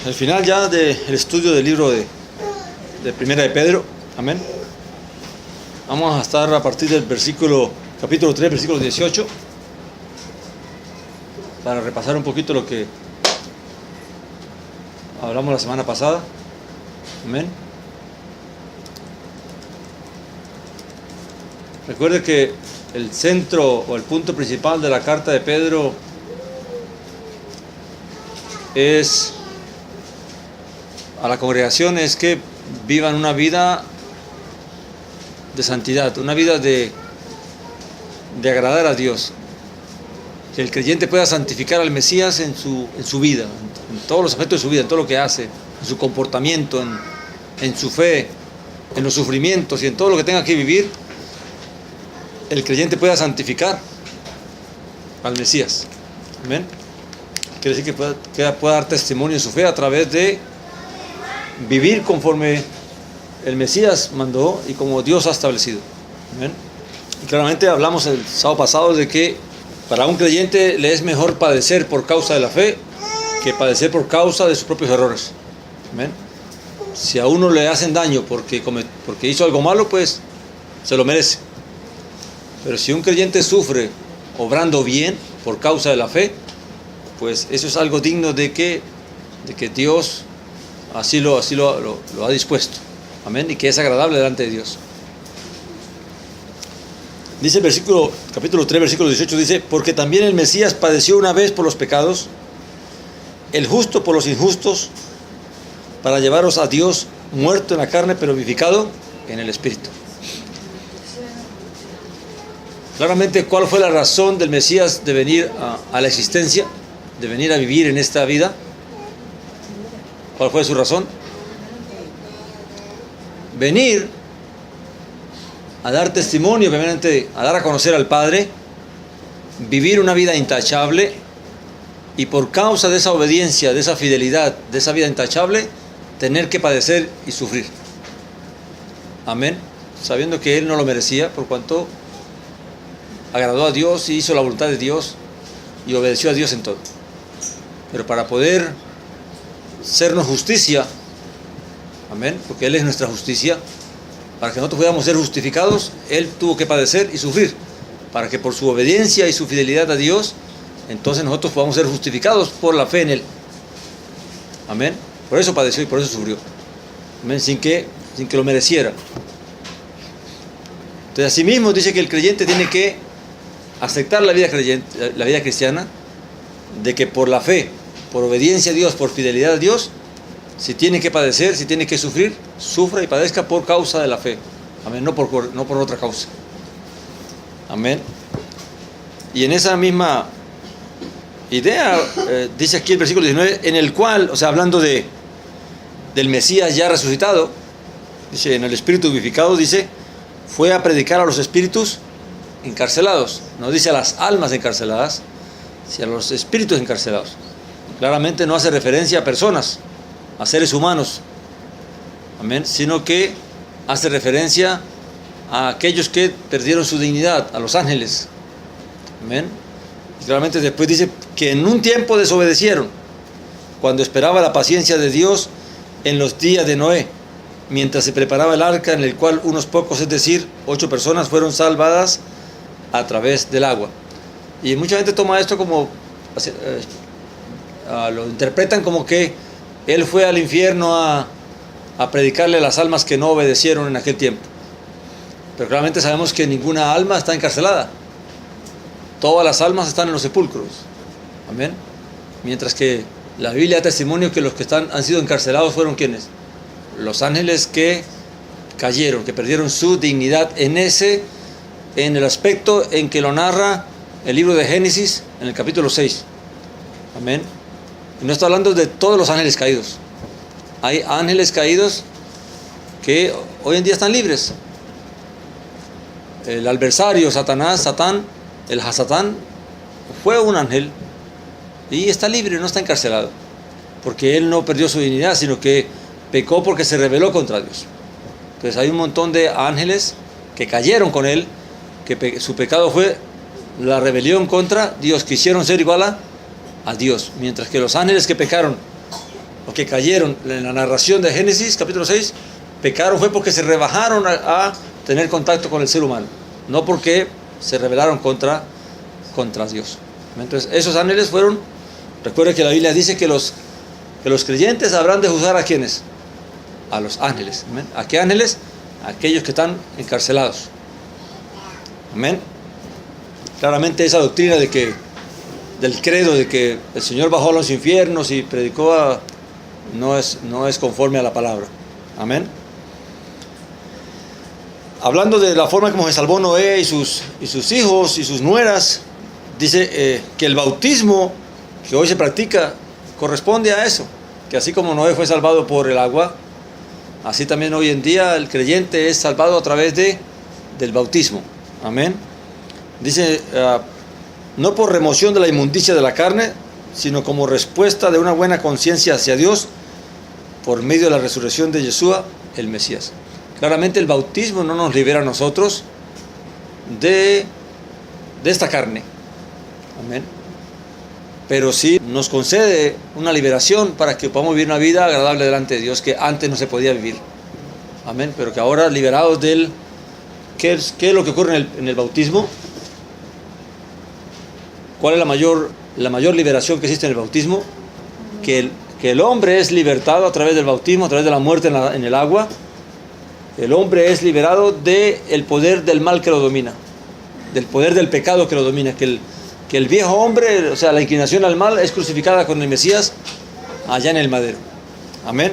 Al final ya del estudio del libro de Primera de Pedro, amén. Vamos a estar a partir del capítulo 3, versículo 18, para repasar un poquito lo que hablamos la semana pasada, amén. Recuerde que el centro o el punto principal de la carta de Pedro es a la congregación es que vivan una vida de santidad, una vida de agradar a Dios, que el creyente pueda santificar al Mesías en su vida, en todos los aspectos de su vida, en todo lo que hace, en su comportamiento, en su fe, en los sufrimientos y en todo lo que tenga que vivir. El creyente pueda santificar al Mesías, amén. Quiere decir que pueda dar testimonio de su fe a través de vivir conforme el Mesías mandó y como Dios ha establecido, amén. Y claramente hablamos el sábado pasado de que para un creyente le es mejor padecer por causa de la fe que padecer por causa de sus propios errores, amén. Si a uno le hacen daño porque hizo algo malo, pues se lo merece. Pero si un creyente sufre obrando bien por causa de la fe, pues eso es algo digno de que Dios así lo ha dispuesto, amén, y que es agradable delante de Dios. Dice el capítulo 3, versículo 18, dice: porque también el Mesías padeció una vez por los pecados, el justo por los injustos, para llevaros a Dios, muerto en la carne, pero vivificado en el Espíritu. Claramente, ¿cuál fue la razón del Mesías de venir a la existencia, de venir a vivir en esta vida? ¿Cuál fue su razón? Venir a dar testimonio, obviamente, a dar a conocer al Padre, vivir una vida intachable, y por causa de esa obediencia, de esa fidelidad, de esa vida intachable, tener que padecer y sufrir. Amén. Sabiendo que Él no lo merecía, por cuanto agradó a Dios y hizo la voluntad de Dios y obedeció a Dios en todo. Pero para poder sernos justicia, amén, porque Él es nuestra justicia, para que nosotros podamos ser justificados, Él tuvo que padecer y sufrir, para que por su obediencia y su fidelidad a Dios, entonces nosotros podamos ser justificados por la fe en Él. Amén. Por eso padeció y por eso sufrió, amén, sin que lo mereciera. Entonces, asimismo dice que el creyente tiene que aceptar la vida cristiana, de que por la fe, por obediencia a Dios, por fidelidad a Dios, si tiene que padecer, si tiene que sufrir, sufra y padezca por causa de la fe, amén, no por otra causa, amén. Y en esa misma idea dice aquí el versículo 19, en el cual, o sea, hablando del Mesías ya resucitado, dice, en el Espíritu vivificado, dice, fue a predicar a los espíritus encarcelados, no dice a las almas encarceladas, sino a los espíritus encarcelados. Claramente no hace referencia a personas, a seres humanos, amén, sino que hace referencia a aquellos que perdieron su dignidad, a los ángeles, amén. Y claramente después dice que en un tiempo desobedecieron, cuando esperaba la paciencia de Dios en los días de Noé, mientras se preparaba el arca, en el cual unos pocos, es decir, 8 personas, fueron salvadas a través del agua. Y mucha gente toma esto como lo interpretan como que Él fue al infierno a predicarle a las almas que no obedecieron en aquel tiempo. Pero claramente sabemos que ninguna alma está encarcelada. Todas las almas están en los sepulcros, amén. Mientras que la Biblia da testimonio que los que han sido encarcelados fueron ¿quiénes? Los ángeles que cayeron, que perdieron su dignidad en el aspecto en que lo narra el libro de Génesis en el capítulo 6, amén. Y no está hablando de todos los ángeles caídos. Hay ángeles caídos que hoy en día están libres. El adversario, Satán, el Hasatán, fue un ángel y está libre, no está encarcelado, porque él no perdió su dignidad, sino que pecó porque se rebeló contra Dios. Entonces hay un montón de ángeles que cayeron con él, que su pecado fue la rebelión contra Dios, quisieron ser igual a Dios, mientras que los ángeles que pecaron los que cayeron en la narración de Génesis, capítulo 6, pecaron fue porque se rebajaron a tener contacto con el ser humano, no porque se rebelaron contra Dios. Entonces, esos ángeles fueron, recuerden que la Biblia dice que los creyentes habrán de juzgar a ¿quiénes? A los ángeles. ¿Amén? ¿A qué ángeles? A aquellos que están encarcelados. Amén. Claramente esa doctrina del credo de que el Señor bajó a los infiernos y predicó no es conforme a la palabra. Amén. Hablando de la forma como se salvó Noé y sus hijos y sus nueras, dice que el bautismo que hoy se practica corresponde a eso, que así como Noé fue salvado por el agua, así también hoy en día el creyente es salvado a través del bautismo. Amén. Dice, no por remoción de la inmundicia de la carne, sino como respuesta de una buena conciencia hacia Dios por medio de la resurrección de Yeshua, el Mesías. Claramente el bautismo no nos libera a nosotros de esta carne. Amén. Pero sí nos concede una liberación para que podamos vivir una vida agradable delante de Dios que antes no se podía vivir. Amén. Pero que ahora liberados del... ¿Qué es lo que ocurre en el bautismo? ¿Cuál es la mayor liberación que existe en el bautismo? Que el hombre es libertado a través del bautismo, a través de la muerte en el agua. El hombre es liberado del poder del mal que lo domina, del poder del pecado que lo domina, que el viejo hombre, o sea, la inclinación al mal, es crucificada con el Mesías allá en el madero. Amén.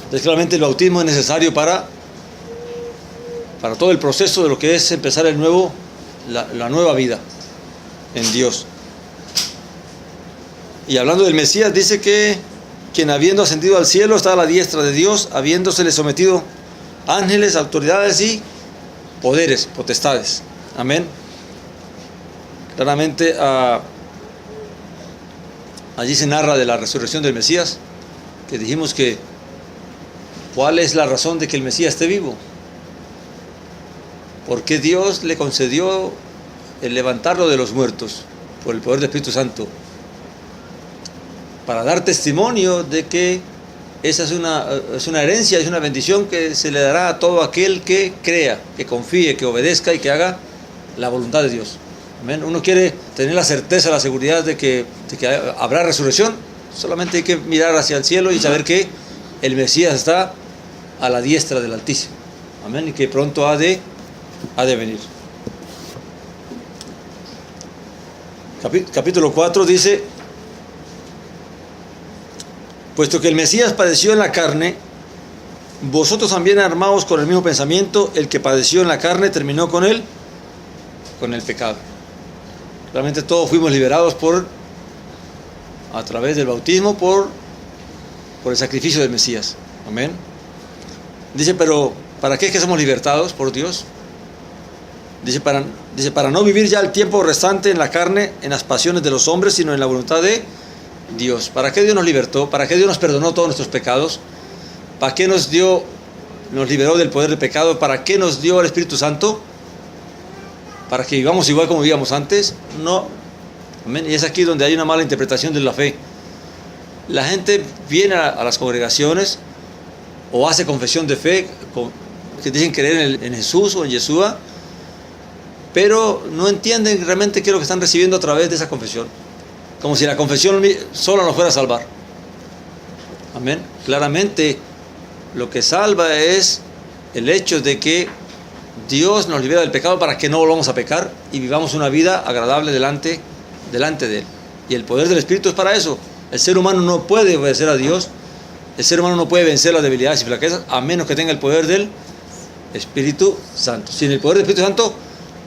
Entonces, claramente el bautismo es necesario para todo el proceso de lo que es empezar la nueva vida en Dios. Y hablando del Mesías, dice que quien habiendo ascendido al cielo está a la diestra de Dios, habiéndosele sometido ángeles, autoridades y poderes, potestades. Amén. Claramente allí se narra de la resurrección del Mesías, que dijimos que ¿cuál es la razón de que el Mesías esté vivo? Porque Dios le concedió el levantarlo de los muertos por el poder del Espíritu Santo, para dar testimonio de que esa es una herencia, es una bendición que se le dará a todo aquel que crea, que confíe, que obedezca y que haga la voluntad de Dios. Amén. Uno quiere tener la certeza, la seguridad de que habrá resurrección, solamente hay que mirar hacia el cielo y saber que el Mesías está a la diestra del Altísimo. Amén. Y que pronto ha de venir. Capítulo 4 dice: puesto que el Mesías padeció en la carne, vosotros también armaos con el mismo pensamiento. El que padeció en la carne terminó con el pecado. Realmente todos fuimos liberados a través del bautismo por el sacrificio del Mesías. Amén. Dice, pero ¿para qué es que somos libertados por Dios? Dice, para no vivir ya el tiempo restante en la carne, en las pasiones de los hombres, sino en la voluntad de Dios. ¿Para qué Dios nos libertó? ¿Para qué Dios nos perdonó todos nuestros pecados? ¿Para qué nos liberó del poder del pecado? ¿Para qué nos dio el Espíritu Santo? ¿Para que vivamos igual como vivíamos antes? No. Amén. Y es aquí donde hay una mala interpretación de la fe. La gente viene a las congregaciones o hace confesión de fe, que dicen creer en Jesús o en Yeshua, pero no entienden realmente qué es lo que están recibiendo a través de esa confesión. Como si la confesión solo nos fuera a salvar. Amén. Claramente lo que salva es el hecho de que Dios nos libera del pecado para que no volvamos a pecar y vivamos una vida agradable delante de Él. Y el poder del Espíritu es para eso. El ser humano no puede obedecer a Dios. El ser humano no puede vencer las debilidades y flaquezas a menos que tenga el poder del Espíritu Santo. Sin el poder del Espíritu Santo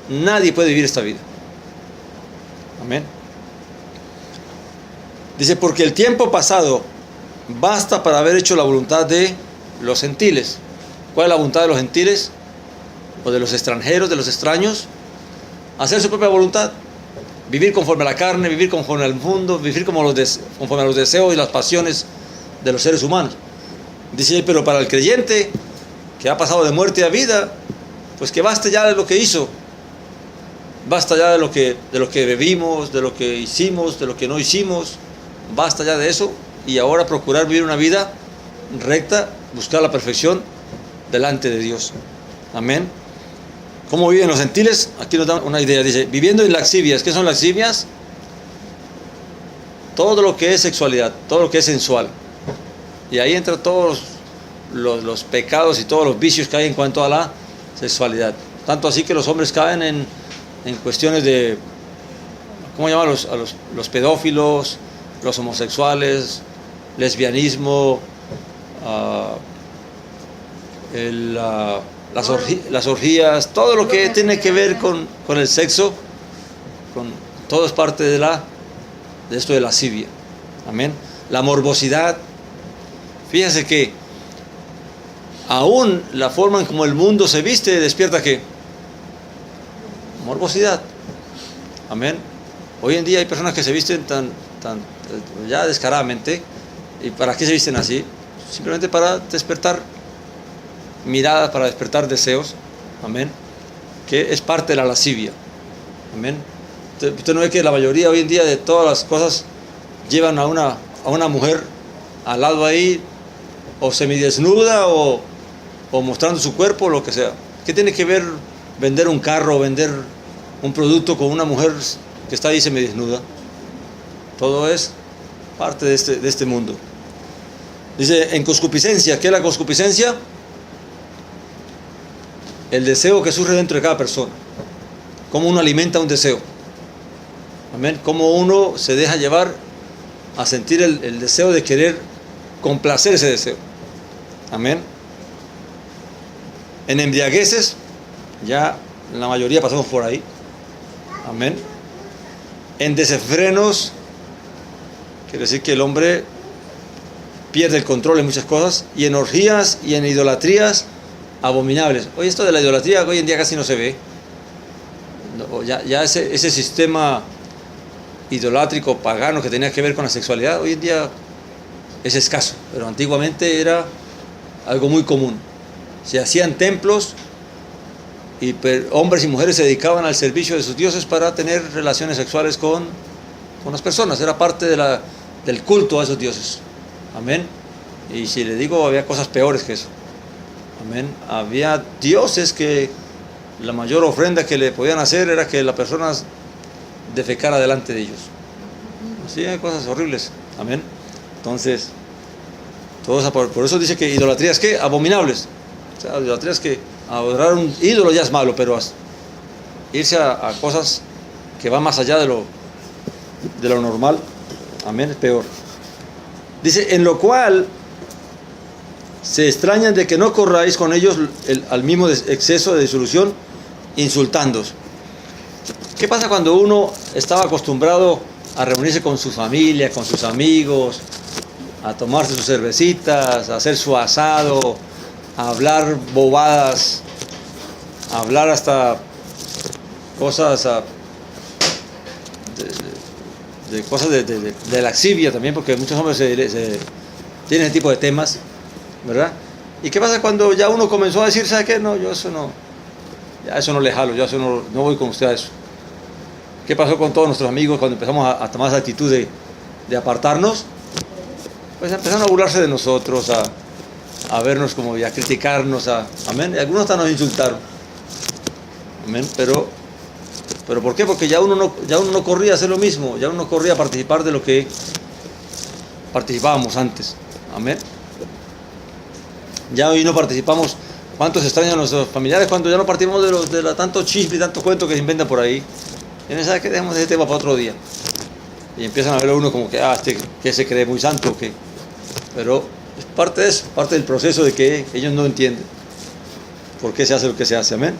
nadie puede vivir esta vida. Amén. Dice, porque el tiempo pasado basta para haber hecho la voluntad de los gentiles. ¿Cuál es la voluntad de los gentiles? O de los extranjeros, de los extraños. Hacer su propia voluntad. Vivir conforme a la carne, vivir conforme al mundo, vivir conforme a los deseos y las pasiones de los seres humanos. Dice, pero para el creyente que ha pasado de muerte a vida, pues que baste ya de lo que hizo. Basta ya de lo que bebimos, de lo que hicimos, de lo que no hicimos. Basta ya de eso y ahora procurar vivir una vida recta, buscar la perfección delante de Dios. Amén. ¿Cómo viven los gentiles? Aquí nos da una idea. Dice, viviendo en laxivias. ¿Qué son laxivias? Todo lo que es sexualidad, todo lo que es sensual. Y ahí entran todos los pecados y todos los vicios que hay en cuanto a la sexualidad. Tanto así que los hombres caen en cuestiones de, ¿cómo llaman? Los pedófilos, los homosexuales, lesbianismo, las orgías, todo lo que tiene que ver con el sexo, todo es parte de esto de lascivia. Amén. La morbosidad. Fíjense que aún la forma en como el mundo se viste despierta ¿qué? Morbosidad. Amén. Hoy en día hay personas que se visten tan ya descaradamente. ¿Y para qué se visten así? Simplemente para despertar miradas, para despertar deseos. Amén. Que es parte de la lascivia. Amén. Usted no ve que la mayoría hoy en día de todas las cosas llevan a una mujer al lado ahí, o semidesnuda, o mostrando su cuerpo, lo que sea. ¿Qué tiene que ver vender un carro o vender un producto con una mujer que está ahí semidesnuda? Todo es parte de este mundo. Dice, en concupiscencia. ¿Qué es la concupiscencia? El deseo que surge dentro de cada persona. Cómo uno alimenta un deseo. Amén. Cómo uno se deja llevar a sentir el deseo de querer complacer ese deseo. Amén. En embriagueces, ya la mayoría pasamos por ahí. Amén. En desenfrenos, quiere decir que el hombre pierde el control en muchas cosas. Y en orgías y en idolatrías abominables. Hoy esto de la idolatría hoy en día casi no se ve. Ya ese sistema idolátrico, pagano, que tenía que ver con la sexualidad, hoy en día es escaso, pero antiguamente era algo muy común. Se hacían templos y hombres y mujeres se dedicaban al servicio de sus dioses para tener relaciones sexuales con las personas. Era parte del culto a esos dioses. Amén. Y si le digo, había cosas peores que eso. Amén. Había dioses que la mayor ofrenda que le podían hacer era que la persona defecara delante de ellos. Así hay cosas horribles. Amén. Entonces, por eso dice que idolatrías ¿qué? Abominables. O sea, idolatrías que adorar un ídolo ya es malo, pero irse a cosas que van más allá de lo normal, amén, es peor. Dice, en lo cual se extrañan de que no corráis con ellos al mismo exceso de disolución, insultándoos. ¿Qué pasa cuando uno estaba acostumbrado a reunirse con su familia, con sus amigos, a tomarse sus cervecitas, a hacer su asado, a hablar bobadas, a hablar hasta cosas de cosas de laxivia también, porque muchos hombres tienen ese tipo de temas, ¿verdad? ¿Y qué pasa cuando ya uno comenzó a decir, ¿sabe qué? No, yo eso no, ya eso no le jalo, yo eso no voy con usted a eso? ¿Qué pasó con todos nuestros amigos cuando empezamos a tomar esa actitud de apartarnos? Pues empezaron a burlarse de nosotros, a vernos como y a criticarnos, amén. Y algunos hasta nos insultaron, amén. Pero ¿por qué? Porque ya uno no corría a hacer lo mismo, ya uno no corría a participar de lo que participábamos antes, amén. Ya hoy no participamos. ¿Cuántos extrañan a nuestros familiares cuando ya no partimos de tanto chisme y tanto cuento que se inventa por ahí? Y no sabe que dejamos ese tema para otro día. Y empiezan a ver a uno como que, que se cree muy santo o qué. Pero es parte de eso, parte del proceso de que ellos no entienden por qué se hace lo que se hace, amén.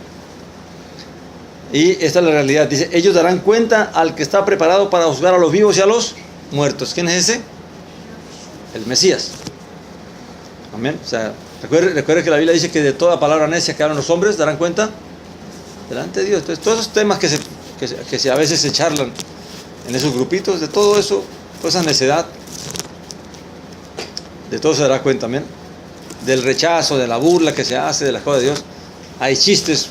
Y esta es la realidad. Dice, ellos darán cuenta al que está preparado para juzgar a los vivos y a los muertos. ¿Quién es ese? El Mesías. Amén. O sea, recuerde que la Biblia dice que de toda palabra necia que hablan los hombres darán cuenta delante de Dios. Entonces, todos esos temas que a veces se charlan en esos grupitos, de todo eso, toda esa necedad, de todo se dará cuenta, amén. Del rechazo, de la burla que se hace de las cosas de Dios. Hay chistes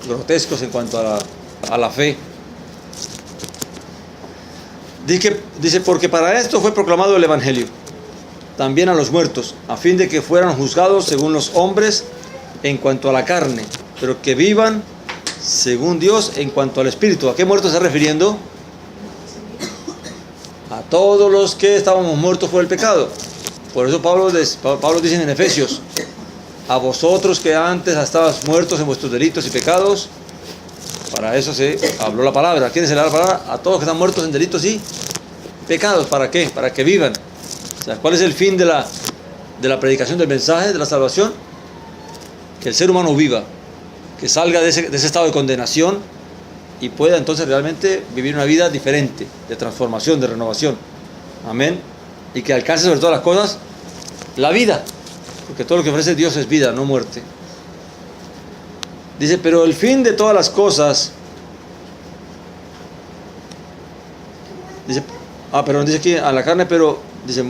grotescos en cuanto a la fe. Dice, porque para esto fue proclamado el Evangelio, también a los muertos, a fin de que fueran juzgados según los hombres en cuanto a la carne, pero que vivan según Dios en cuanto al Espíritu. ¿A qué muertos se está refiriendo? A todos los que estábamos muertos por el pecado. Por eso Pablo dice en Efesios, a vosotros que antes estabas muertos en vuestros delitos y pecados. Para eso se habló la palabra. ¿Quién se le da la palabra? A todos que están muertos en delitos y pecados. ¿Para qué? Para que vivan. O sea, ¿cuál es el fin de la predicación del mensaje de la salvación? Que el ser humano viva, que salga de ese estado de condenación y pueda entonces realmente vivir una vida diferente, de transformación, de renovación. Amén. Y que alcance sobre todas las cosas la vida, porque todo lo que ofrece Dios es vida, no muerte. Dice, pero el fin de todas las cosas, dice aquí a la carne, pero dice,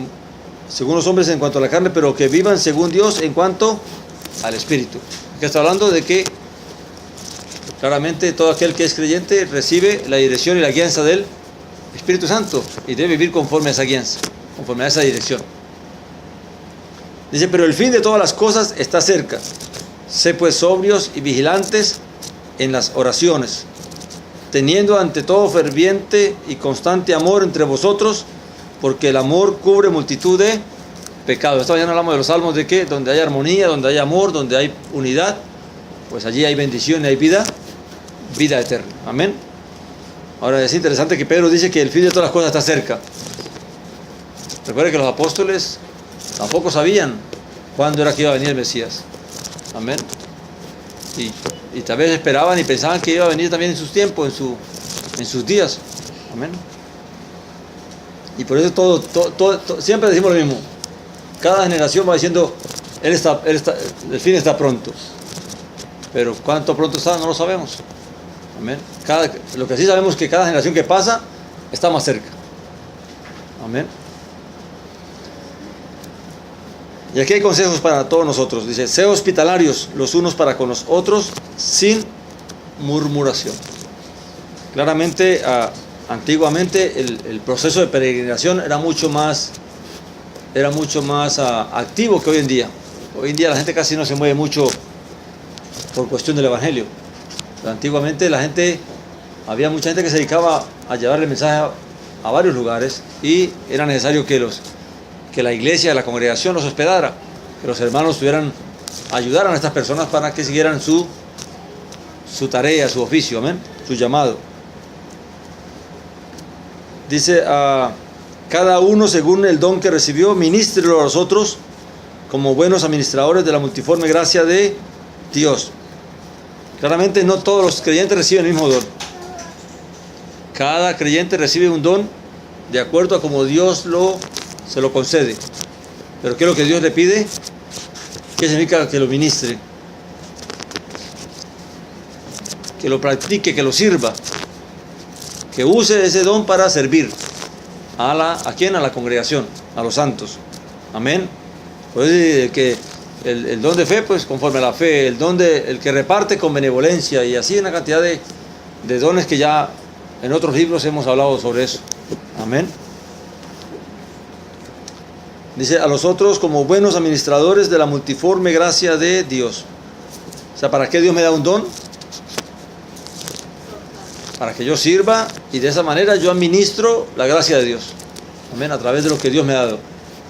según los hombres en cuanto a la carne, pero que vivan según Dios en cuanto al Espíritu. Aquí está hablando de que claramente todo aquel que es creyente recibe la dirección y la guianza del Espíritu Santo y debe vivir conforme a esa guianza, conforme a esa dirección. Dice, pero el fin de todas las cosas está cerca. Sé pues sobrios y vigilantes en las oraciones, teniendo ante todo ferviente y constante amor entre vosotros, porque el amor cubre multitud de pecados. Esta mañana hablamos de los salmos de que donde hay armonía, donde hay amor, donde hay unidad, pues allí hay bendición y hay vida eterna. Amén. Ahora es interesante que Pedro dice que el fin de todas las cosas está cerca. Recuerden que los apóstoles tampoco sabían cuándo era que iba a venir el Mesías. Amén. Y tal vez esperaban y pensaban que iba a venir también en sus tiempos, en sus días. Amén. Y por eso siempre decimos lo mismo. Cada generación va diciendo, el fin está pronto. Pero cuánto pronto está, no lo sabemos. Amén. Lo que sí sabemos es que cada generación que pasa está más cerca. Amén. Y aquí hay consejos para todos nosotros. Dice, sé hospitalarios los unos para con los otros sin murmuración. Claramente, antiguamente el proceso de peregrinación era mucho más activo que hoy en día. Hoy en día la gente casi no se mueve mucho por cuestión del Evangelio. Pero antiguamente había mucha gente que se dedicaba a llevarle el mensaje a varios lugares y era necesario que la iglesia, la congregación los hospedara, que los hermanos ayudaran a estas personas para que siguieran su tarea, su oficio, amén, su llamado. Dice, cada uno según el don que recibió, ministrelo a los otros como buenos administradores de la multiforme gracia de Dios. Claramente no todos los creyentes reciben el mismo don. Cada creyente recibe un don de acuerdo a como Dios se lo concede. Pero ¿qué es lo que Dios le pide? ¿Qué significa que lo ministre? Que lo practique, que lo sirva. Que use ese don para servir. ¿A quién? A la congregación, a los santos. Amén. Pues que el don de fe, pues conforme a la fe. El que reparte con benevolencia. Y así una cantidad de dones que ya en otros libros hemos hablado sobre eso. Amén. Dice, a los otros como buenos administradores de la multiforme gracia de Dios. O sea, ¿para qué Dios me da un don? Para que yo sirva y de esa manera yo administro la gracia de Dios. Amén, a través de lo que Dios me ha dado.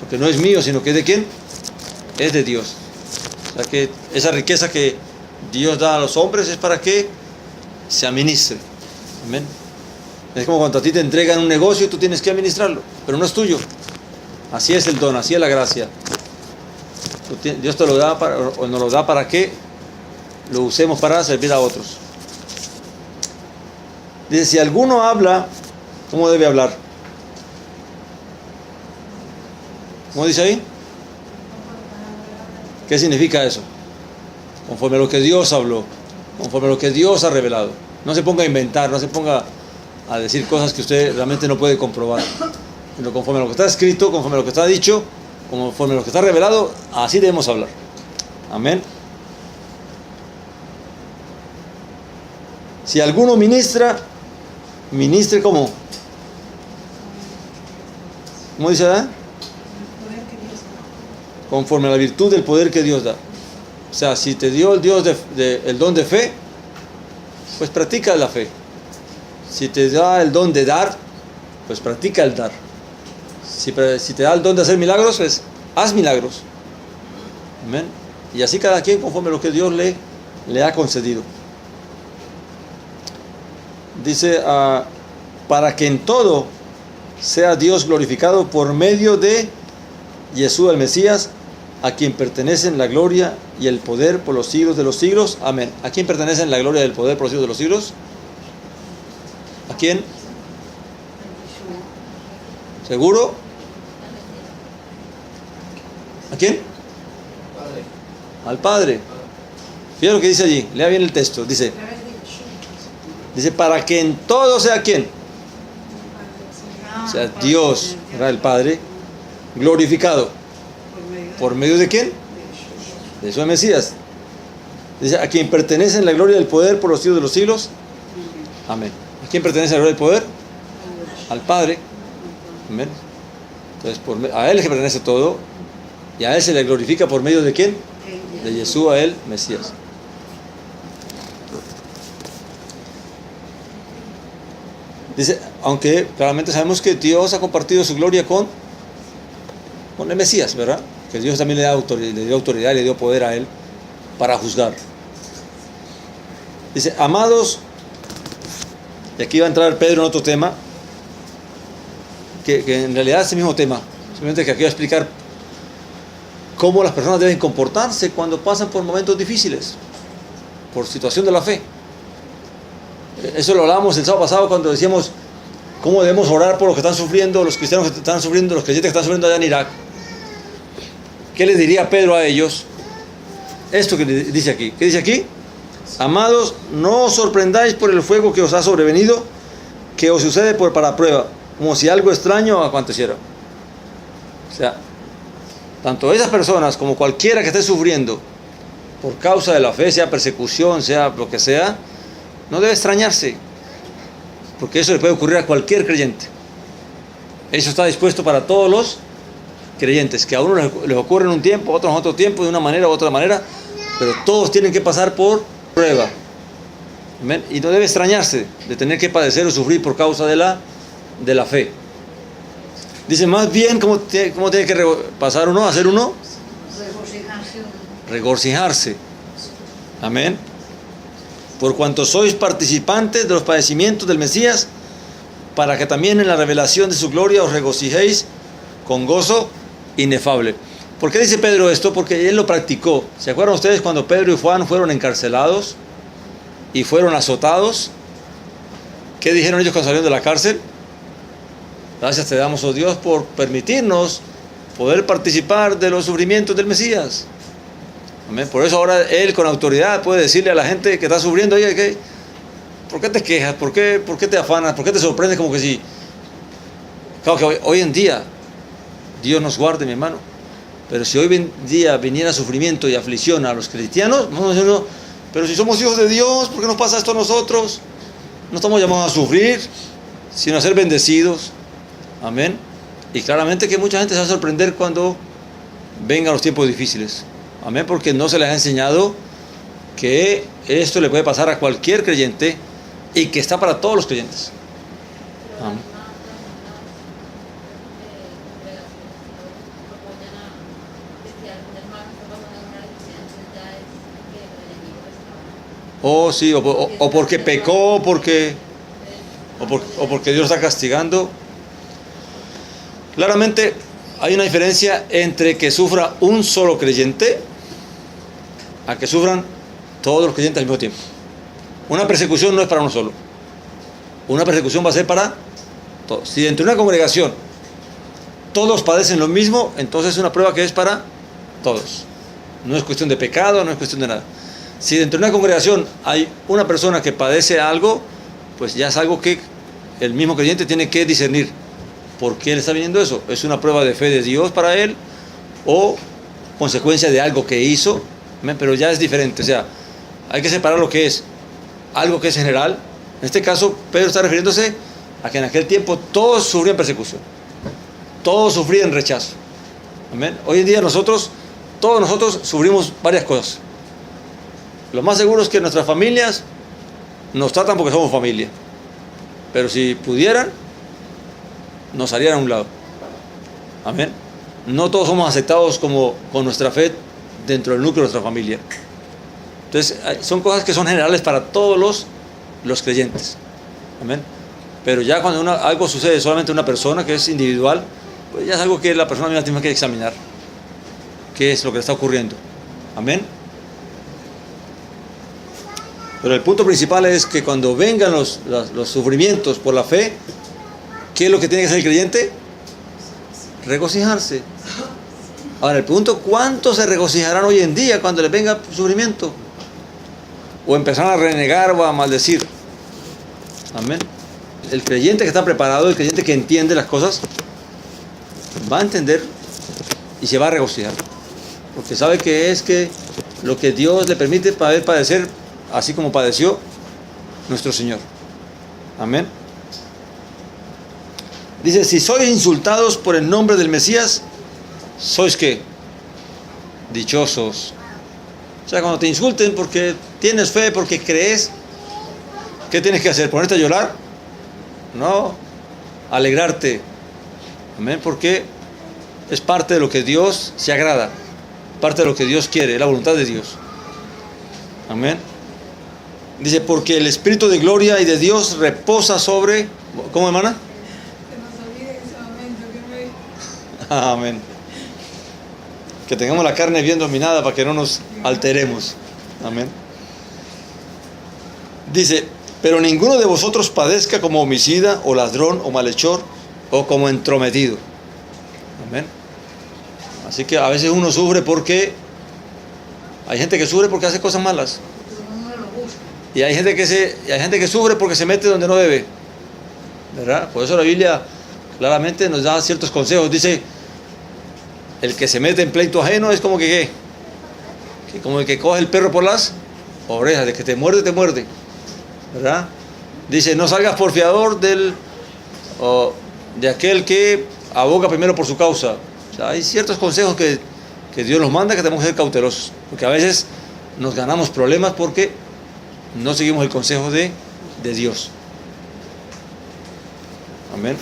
Porque no es mío, sino que es de ¿quién? Es de Dios. O sea que esa riqueza que Dios da a los hombres es para que se administre. Amén. Es como cuando a ti te entregan un negocio y tú tienes que administrarlo, pero no es tuyo. Así es el don, así es la gracia. Dios te lo da o nos lo da para que lo usemos para servir a otros. Dice, si alguno habla, ¿cómo debe hablar? ¿Cómo dice ahí? ¿Qué significa eso? Conforme a lo que Dios habló, conforme a lo que Dios ha revelado. No se ponga a inventar, no se ponga a decir cosas que usted realmente no puede comprobar. Sino conforme a lo que está escrito, conforme a lo que está dicho, conforme a lo que está revelado, así debemos hablar. Amén. Si alguno ministre ¿cómo? ¿Cómo dice? Conforme a la virtud del poder que Dios da. O sea, si te dio el Dios el don de fe, pues practica la fe. Si te da el don de dar, pues practica el dar. Si te da el don de hacer milagros, pues haz milagros. Amén. Y así cada quien conforme a lo que Dios le ha concedido. Dice, para que en todo sea Dios glorificado por medio de Jesús el Mesías, a quien pertenecen la gloria y el poder por los siglos de los siglos. Amén. ¿A quién pertenecen la gloria y el poder por los siglos de los siglos? ¿A quién? ¿Seguro? ¿A quién? Al Padre. Fíjate lo que dice allí. Lea bien el texto. Dice, para que en todo sea ¿quién? O sea, Dios, ¿verdad? El Padre, glorificado. ¿Por medio de quién? De su Mesías. Dice, a quien pertenece la gloria y el poder por los siglos de los siglos. Amén. ¿A quién pertenece la gloria y el poder? Al Padre. Amén. Entonces, a Él es que pertenece todo. Y a Él se le glorifica por medio de quién? De Jesús a Él, Mesías. Dice, aunque claramente sabemos que Dios ha compartido su gloria con el Mesías, ¿verdad? Que Dios también le dio autoridad, le dio poder a Él para juzgar. Dice, amados, y aquí va a entrar Pedro en otro tema, que en realidad es el mismo tema, simplemente que aquí va a explicar cómo las personas deben comportarse cuando pasan por momentos difíciles, por situación de la fe. Eso lo hablábamos el sábado pasado cuando decíamos cómo debemos orar por los que están sufriendo, los cristianos que están sufriendo, los creyentes que están sufriendo allá en Irak. ¿Qué les diría Pedro a ellos? Esto que dice aquí. ¿Qué dice aquí? Amados, no os sorprendáis por el fuego que os ha sobrevenido, que os sucede para prueba, como si algo extraño aconteciera. O sea, tanto esas personas como cualquiera que esté sufriendo por causa de la fe, sea persecución, sea lo que sea, no debe extrañarse, porque eso le puede ocurrir a cualquier creyente. Eso está dispuesto para todos los creyentes, que a unos les ocurre en un tiempo, a otros en otro tiempo, de una manera u otra manera, pero todos tienen que pasar por prueba. ¿Amén? Y no debe extrañarse de tener que padecer o sufrir por causa de la fe. Dice, más bien, ¿cómo tiene que pasar uno? ¿Hacer uno? Regocijarse. Amén. Por cuanto sois participantes de los padecimientos del Mesías, para que también en la revelación de su gloria os regocijéis con gozo inefable. ¿Por qué dice Pedro esto? Porque él lo practicó. ¿Se acuerdan ustedes cuando Pedro y Juan fueron encarcelados y fueron azotados? ¿Qué dijeron ellos cuando salieron de la cárcel? Gracias te damos, oh Dios, por permitirnos poder participar de los sufrimientos del Mesías. Amén. Por eso ahora él con autoridad puede decirle a la gente que está sufriendo, oye, ¿por qué te quejas? ¿Por qué te afanas? ¿Por qué te sorprendes? Como que si... Claro que hoy en día, Dios nos guarde, mi hermano, pero si hoy en día viniera sufrimiento y aflicción a los cristianos, vamos a decir, no, pero si somos hijos de Dios, ¿por qué nos pasa esto a nosotros? No estamos llamados a sufrir, sino a ser bendecidos. Amén. Y claramente que mucha gente se va a sorprender cuando vengan los tiempos difíciles. Amén, porque no se les ha enseñado que esto le puede pasar a cualquier creyente y que está para todos los creyentes. Amén. Oh, sí, o porque pecó, o porque Dios está castigando. Claramente hay una diferencia entre que sufra un solo creyente a que sufran todos los creyentes al mismo tiempo. Una persecución no es para uno solo. Una persecución va a ser para todos. Si dentro de una congregación todos padecen lo mismo, entonces es una prueba que es para todos. No es cuestión de pecado, no es cuestión de nada. Si dentro de una congregación hay una persona que padece algo, pues ya es algo que el mismo creyente tiene que discernir. ¿Por qué le está viniendo eso? ¿Es una prueba de fe de Dios para él? ¿O consecuencia de algo que hizo? Pero ya es diferente. O sea, hay que separar lo que es algo que es general. En este caso, Pedro está refiriéndose a que en aquel tiempo todos sufrían persecución. todos sufrían rechazo. Amén. Hoy en día todos nosotros sufrimos varias cosas. Lo más seguro es que nuestras familias nos tratan porque somos familia. Pero si pudieran, nos harían a un lado. Amén. No todos somos aceptados como con nuestra fe dentro del núcleo de nuestra familia. Entonces, son cosas que son generales para todos los creyentes. Amén. Pero ya cuando algo sucede solamente a una persona, que es individual, pues ya es algo que la persona misma tiene que examinar. ¿Qué es lo que le está ocurriendo? Amén. Pero el punto principal es que cuando vengan los sufrimientos por la fe, ¿qué es lo que tiene que hacer el creyente? Regocijarse. Ahora el punto, ¿cuántos se regocijarán hoy en día cuando les venga sufrimiento? O empezarán a renegar o a maldecir. Amén. El creyente que está preparado, el creyente que entiende las cosas, va a entender y se va a regocijar. Porque sabe que es que lo que Dios le permite para padecer, así como padeció nuestro Señor. Amén. Dice, si sois insultados por el nombre del Mesías, ¿sois qué? Dichosos. O sea, cuando te insulten porque tienes fe, porque crees, ¿qué tienes que hacer? ¿Ponerte a llorar? No, alegrarte. Amén, porque es parte de lo que Dios se agrada, parte de lo que Dios quiere, es la voluntad de Dios. Amén. Dice, porque el Espíritu de gloria y de Dios reposa sobre... ¿Cómo, hermana? Que nos olvide ese momento que no hay. Amén. Que tengamos la carne bien dominada para que no nos alteremos. Amén. Dice, pero ninguno de vosotros padezca como homicida o ladrón o malhechor o como entrometido. Amén. Así que a veces uno sufre porque hay gente que sufre porque hace cosas malas. Y hay gente que sufre porque se mete donde no debe. ¿Verdad? Por eso la Biblia claramente nos da ciertos consejos. Dice, el que se mete en pleito ajeno es como que como el que coge el perro por las orejas, de que te muerde, te muerde. ¿Verdad? Dice, no salgas por fiador de aquel que aboga primero por su causa. O sea, hay ciertos consejos que Dios nos manda, que tenemos que ser cautelosos. Porque a veces nos ganamos problemas porque no seguimos el consejo de Dios. Amén.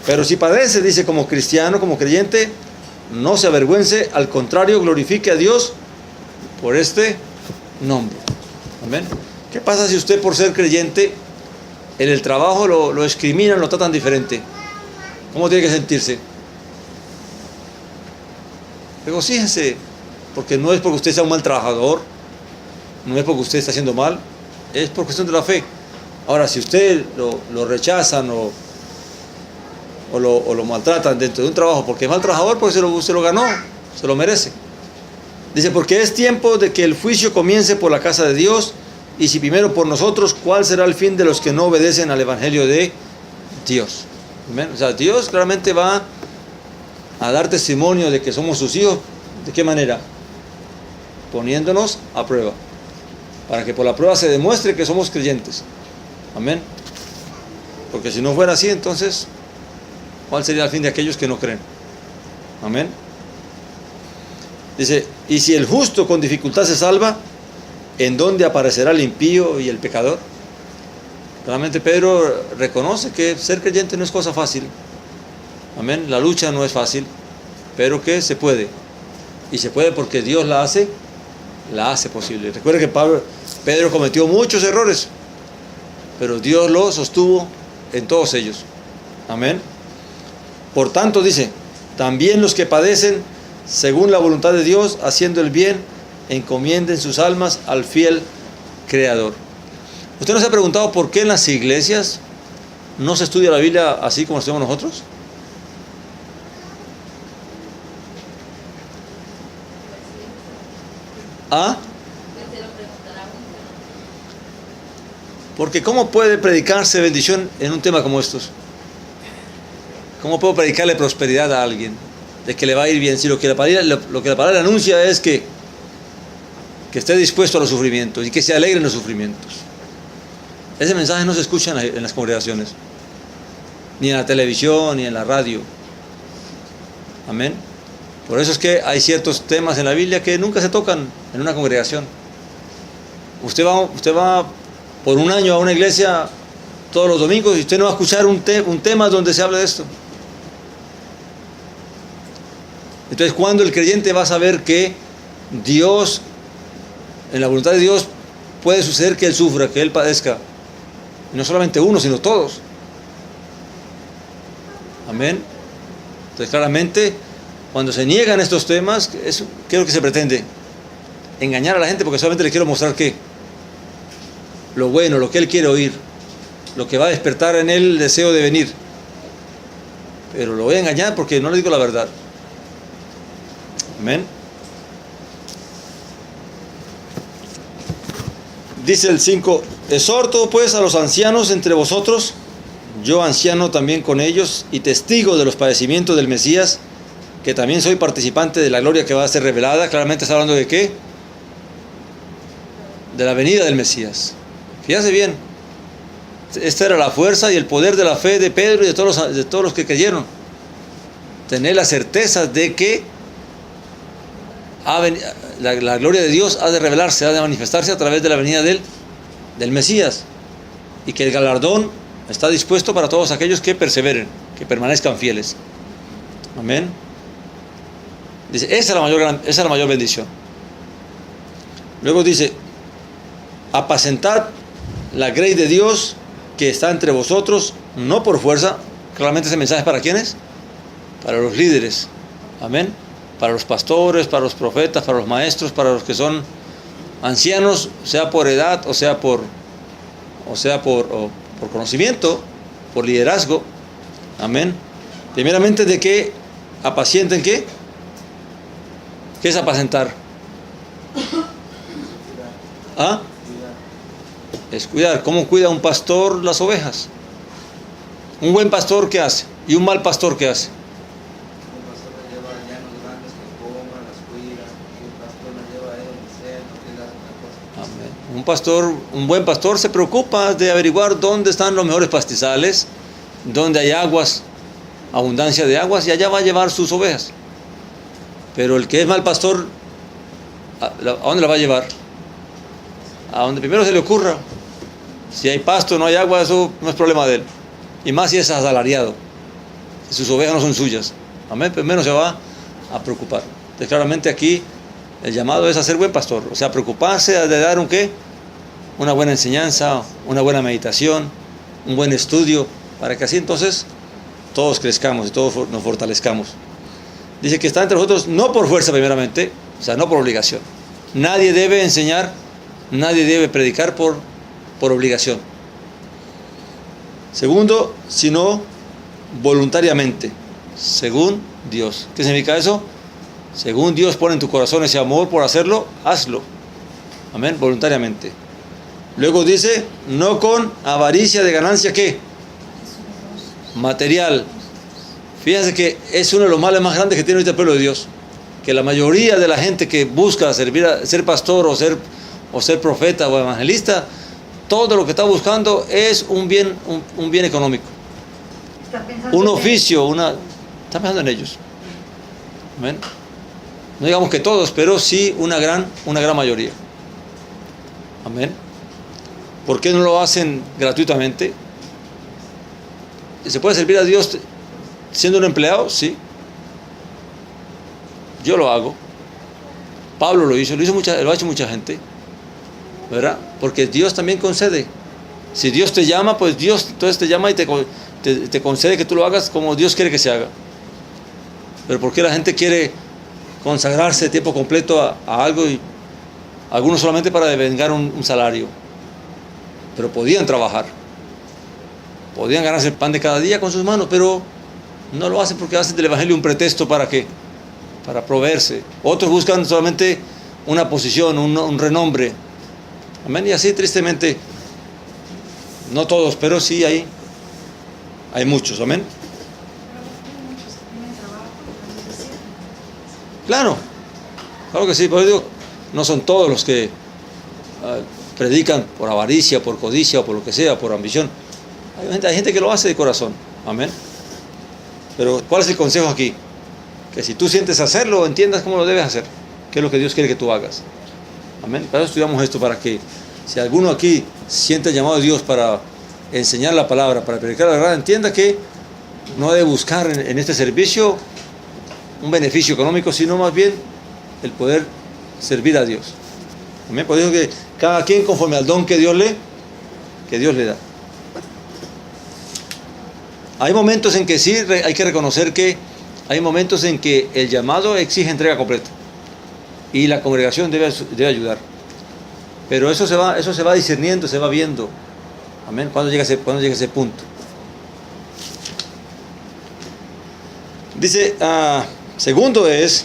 Pero si padece, dice, como cristiano, como creyente, no se avergüence, al contrario, glorifique a Dios por este nombre. Amén. ¿Qué pasa si usted, por ser creyente, en el trabajo lo discriminan, lo tratan diferente? ¿Cómo tiene que sentirse? Regocíjese, porque no es porque usted sea un mal trabajador, no es porque usted está haciendo mal, es por cuestión de la fe. Ahora, si usted lo rechazan o lo maltratan dentro de un trabajo porque es mal trabajador, pues se lo ganó, se lo merece. Dice, porque es tiempo de que el juicio comience por la casa de Dios, y si primero por nosotros, ¿cuál será el fin de los que no obedecen al Evangelio de Dios? ¿Amén? O sea, Dios claramente va a dar testimonio de que somos sus hijos. ¿De qué manera? Poniéndonos a prueba, para que por la prueba se demuestre que somos creyentes. Amén. Porque si no fuera así, entonces, ¿cuál sería el fin de aquellos que no creen? Amén. Dice, y si el justo con dificultad se salva, ¿en dónde aparecerá el impío y el pecador? Realmente Pedro reconoce que ser creyente no es cosa fácil. Amén. La lucha no es fácil, pero que se puede. Y se puede porque Dios la hace posible. Recuerde que Pedro cometió muchos errores, pero Dios lo sostuvo en todos ellos. Amén. Por tanto, dice, también los que padecen según la voluntad de Dios, haciendo el bien, encomienden sus almas al fiel Creador. ¿Usted no se ha preguntado por qué en las iglesias no se estudia la Biblia así como estudiamos nosotros? ¿Ah? Porque ¿cómo puede predicarse bendición en un tema como estos? ¿Cómo puedo predicarle prosperidad a alguien? De que le va a ir bien. Si lo que la palabra anuncia es que esté dispuesto a los sufrimientos y que se alegre en los sufrimientos. Ese mensaje no se escucha en las congregaciones, ni en la televisión, ni en la radio. Amén. Por eso es que hay ciertos temas en la Biblia que nunca se tocan en una congregación. Usted va por un año a una iglesia todos los domingos y usted no va a escuchar un tema donde se habla de esto. Entonces, ¿cuándo el creyente va a saber que Dios, en la voluntad de Dios, puede suceder que él sufra, que él padezca? Y no solamente uno, sino todos. Amén. Entonces, claramente, cuando se niegan estos temas, ¿qué es lo que se pretende? Engañar a la gente, porque solamente le quiero mostrar que lo bueno, lo que él quiere oír, lo que va a despertar en él el deseo de venir. Pero lo voy a engañar porque no le digo la verdad. Amén. Dice el 5: exhorto pues a los ancianos entre vosotros, yo anciano también con ellos y testigo de los padecimientos del Mesías, que también soy participante de la gloria que va a ser revelada. Claramente está hablando de ¿qué? De la venida del Mesías. Fíjate bien, esta era la fuerza y el poder de la fe de Pedro y de todos los que creyeron. Tener la certeza de que la gloria de Dios ha de revelarse, ha de manifestarse a través de la venida del Mesías, y que el galardón está dispuesto para todos aquellos que perseveren, que permanezcan fieles. Amén. Dice, esa es la mayor bendición. Luego dice, apacentad la grey de Dios que está entre vosotros, no por fuerza. Claramente ese mensaje es ¿para quiénes? Para los líderes. Amén. Para los pastores, para los profetas, para los maestros, para los que son ancianos, sea por edad, o sea por conocimiento, por liderazgo. Amén. Primeramente, de que apacienten, ¿qué? ¿Qué es apacentar? ¿Ah? Es cuidar. ¿Cómo cuida un pastor las ovejas? Un buen pastor, ¿qué hace? Y un mal pastor, ¿qué hace? Un pastor las lleva a llanos grandes que coman, las cuida, y un pastor las lleva a él donde sea, no tiene otra cosa. Amén. Un buen pastor se preocupa de averiguar dónde están los mejores pastizales, dónde hay aguas, abundancia de aguas, y allá va a llevar sus ovejas. Pero el que es mal pastor, ¿a dónde la va a llevar? A donde primero se le ocurra. Si hay pasto, no hay agua, eso no es problema de él. Y más si es asalariado, si sus ovejas no son suyas. Amén. Pues menos se va a preocupar. Entonces, claramente aquí el llamado es a ser buen pastor. O sea, preocuparse de dar un qué, una buena enseñanza, una buena meditación, un buen estudio, para que así entonces todos crezcamos y todos nos fortalezcamos. Dice que está entre nosotros no por fuerza primeramente, o sea, no por obligación. Nadie debe enseñar, nadie debe predicar por obligación. Segundo, sino voluntariamente, según Dios. ¿Qué significa eso? Según Dios pone en tu corazón ese amor por hacerlo, hazlo. Amén, voluntariamente. Luego dice, no con avaricia de ganancia, ¿qué? Material. Fíjense que es uno de los males más grandes que tiene ahorita el pueblo de Dios. Que la mayoría de la gente que busca ser pastor o ser profeta o evangelista, todo lo que está buscando es un bien económico. Un oficio, está pensando en ellos. Amén. No digamos que todos, pero sí una gran mayoría. Amén. ¿Por qué no lo hacen gratuitamente? ¿Se puede servir a Dios siendo un empleado? Sí. Yo lo hago. Pablo lo ha hecho mucha gente, ¿verdad? Porque Dios también concede. Si Dios te llama, pues Dios entonces te llama y te concede que tú lo hagas como Dios quiere que se haga. Pero ¿por qué la gente quiere consagrarse de tiempo completo a algo, y algunos solamente para devengar un salario? Pero podían trabajar, podían ganarse el pan de cada día con sus manos, pero no lo hacen porque hacen del evangelio un pretexto. ¿Para qué? Para proveerse. Otros buscan solamente una posición, un renombre. Amén. Y así tristemente, no todos, pero sí hay muchos. Amén. Claro que sí, por eso digo, no son todos los que predican por avaricia, por codicia o por lo que sea, por ambición. Hay gente que lo hace de corazón. Amén. Pero ¿cuál es el consejo aquí? que si tú sientes hacerlo, entiendas cómo lo debes hacer, qué es lo que Dios quiere que tú hagas. Amén. Para eso estudiamos esto, para que si alguno aquí siente el llamado de Dios para enseñar la palabra, para predicar la verdad, entienda que no debe buscar en este servicio un beneficio económico, sino más bien el poder servir a Dios. Amén. Por eso que cada quien conforme al don que Dios le da. Hay momentos en que sí hay que reconocer que hay momentos en que el llamado exige entrega completa y la congregación debe ayudar. Pero eso se va discerniendo, se va viendo. Amén. ¿Cuándo llega ese punto? Dice, segundo es,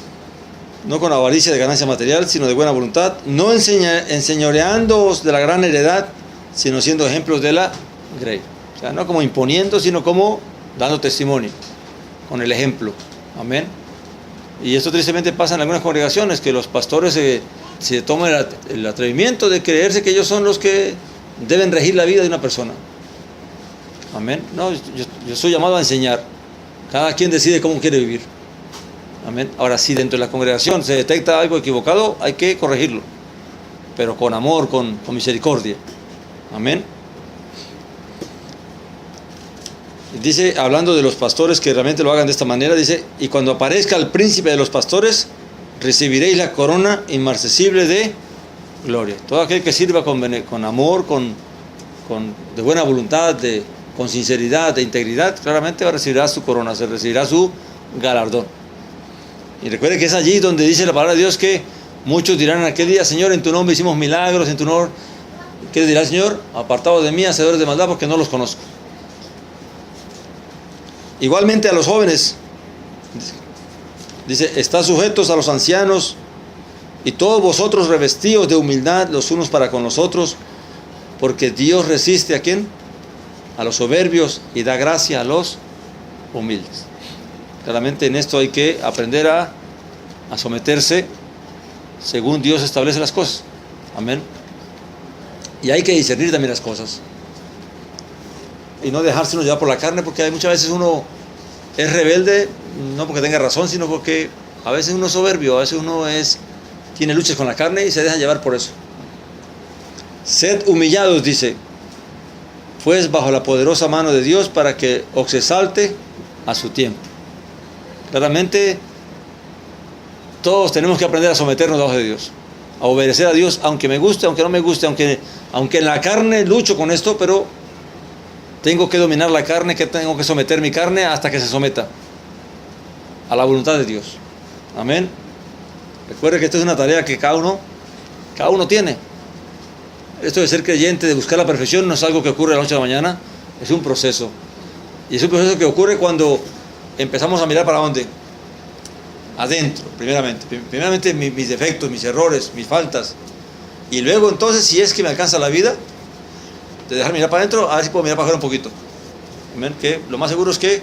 no con avaricia de ganancia material, sino de buena voluntad, no enseñoreándoos de la gran heredad, sino siendo ejemplos de la grey. O sea, no como imponiendo, sino como dando testimonio, con el ejemplo. Amén. Y esto tristemente pasa en algunas congregaciones, que los pastores se toman el atrevimiento de creerse que ellos son los que deben regir la vida de una persona. Amén. No, yo soy llamado a enseñar. Cada quien decide cómo quiere vivir. Amén. Ahora, si dentro de la congregación se detecta algo equivocado, hay que corregirlo, pero con amor, con misericordia. Amén. Dice, hablando de los pastores que realmente lo hagan de esta manera, dice, y cuando aparezca el príncipe de los pastores, recibiréis la corona inmarcesible de gloria. Todo aquel que sirva con amor, de buena voluntad, con sinceridad, de integridad, claramente recibirá su corona, se recibirá su galardón. Y recuerde que es allí donde dice la palabra de Dios que muchos dirán en aquel día, Señor, en tu nombre hicimos milagros, en tu nombre. ¿Qué dirá el Señor? Apartados de mí, hacedores de maldad, porque no los conozco. Igualmente a los jóvenes, dice, estad sujetos a los ancianos, y todos vosotros revestidos de humildad los unos para con los otros, porque Dios resiste ¿a quién? A los soberbios y da gracia a los humildes. Claramente en esto hay que aprender a someterse según Dios establece las cosas. Amén. Y hay que discernir también las cosas. Y no dejársenos llevar por la carne, porque hay muchas veces uno es rebelde, no porque tenga razón, sino porque a veces uno es soberbio, a veces uno tiene luchas con la carne y se deja llevar por eso. Sed humillados, dice, pues bajo la poderosa mano de Dios, para que os exalte a su tiempo. Claramente todos tenemos que aprender a someternos debajo de Dios, a obedecer a Dios, aunque me guste, aunque no me guste, aunque en la carne lucho con esto, pero tengo que dominar la carne, que tengo que someter mi carne hasta que se someta a la voluntad de Dios. Amén. Recuerde que esto es una tarea que cada uno tiene. Esto de ser creyente, de buscar la perfección, no es algo que ocurre de la noche a la mañana, es un proceso. Y es un proceso que ocurre cuando empezamos a mirar para dónde. Adentro, primeramente mis defectos, mis errores, mis faltas. Y luego entonces, si es que me alcanza la vida, de dejar mirar para adentro, a ver si puedo mirar para afuera un poquito. Amén. Que lo más seguro es que